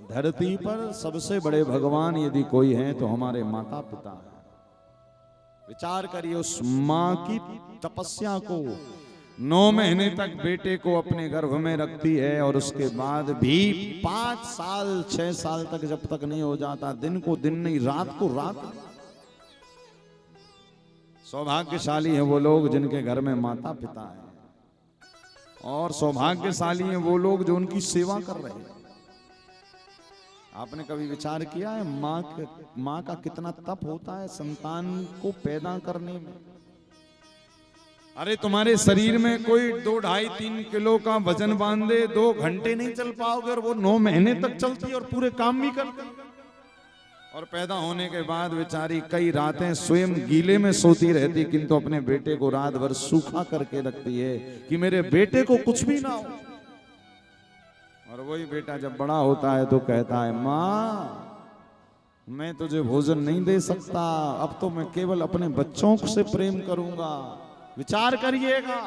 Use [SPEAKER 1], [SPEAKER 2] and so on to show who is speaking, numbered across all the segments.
[SPEAKER 1] धरती पर सबसे बड़े भगवान यदि कोई हैं तो हमारे माता पिता हैं। विचार करिए उस माँ की तपस्या को, 9 महीने तक बेटे को अपने गर्भ में रखती है और उसके बाद भी 5 साल 6 साल तक जब तक नहीं हो जाता, दिन को दिन नहीं रात को रात। सौभाग्यशाली है वो लोग जिनके घर में माता पिता है, और सौभाग्यशाली है वो लोग जो उनकी सेवा कर रहे हैं। आपने कभी विचार किया है माँ का कितना तप होता है संतान को पैदा करने में? अरे तुम्हारे शरीर में कोई 2, 2.5, 3 किलो का वजन बांधे 2 घंटे नहीं चल पाओगे, और वो 9 महीने तक चलती और पूरे काम भी करती। और पैदा होने के बाद बेचारी कई रातें स्वयं गीले में सोती रहती, किंतु अपने बेटे को रात भर सूखा करके रखती है कि मेरे बेटे को कुछ भी ना हो। और वही बेटा जब बड़ा होता है तो कहता है, माँ मैं तुझे भोजन नहीं दे सकता, अब तो मैं केवल अपने बच्चों से प्रेम करूंगा। विचार करिएगा,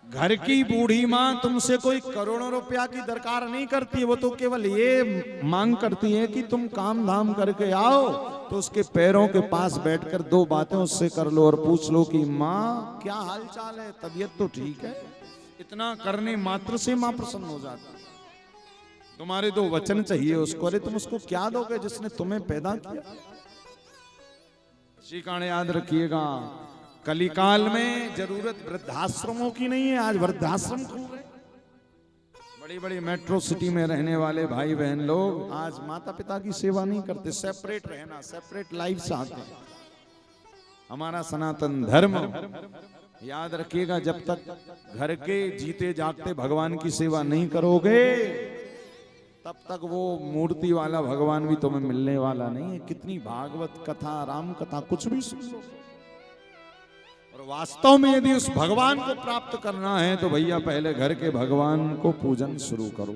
[SPEAKER 1] घर की बूढ़ी माँ तुमसे कोई करोड़ों रुपया की दरकार नहीं करती, वो तो केवल ये मांग करती है कि तुम काम धाम करके आओ तो उसके पैरों के पास बैठकर 2 बातें उससे कर लो और पूछ लो कि माँ क्या हाल चाल है, तबीयत तो ठीक है। इतना करने मात्र से माँ प्रसन्न हो जाती। तुम्हारे 2 वचन चाहिए उसको, अरे तुम उसको क्या दोगे जिसने तुम्हें पैदा किया। इसी कारण याद रखिएगा, कलिकाल में जरूरत वृद्धाश्रमों की नहीं है। आज वृद्धाश्रम खुल रहे, बड़ी बड़ी मेट्रो सिटी में रहने वाले भाई बहन लोग आज माता पिता की सेवा नहीं करते, सेपरेट रहना, सेपरेट लाइफ चाहते हैं। हमारा सनातन धर्म, याद रखिएगा, जब तक घर के जीते जागते भगवान की सेवा नहीं करोगे तब तक वो मूर्ति वाला भगवान भी तुम्हें मिलने वाला नहीं है। कितनी भागवत कथा, राम कथा, कुछ भी सुन लो। और वास्तव में यदि उस भगवान को प्राप्त करना है तो भैया पहले घर के भगवान को पूजन शुरू करो।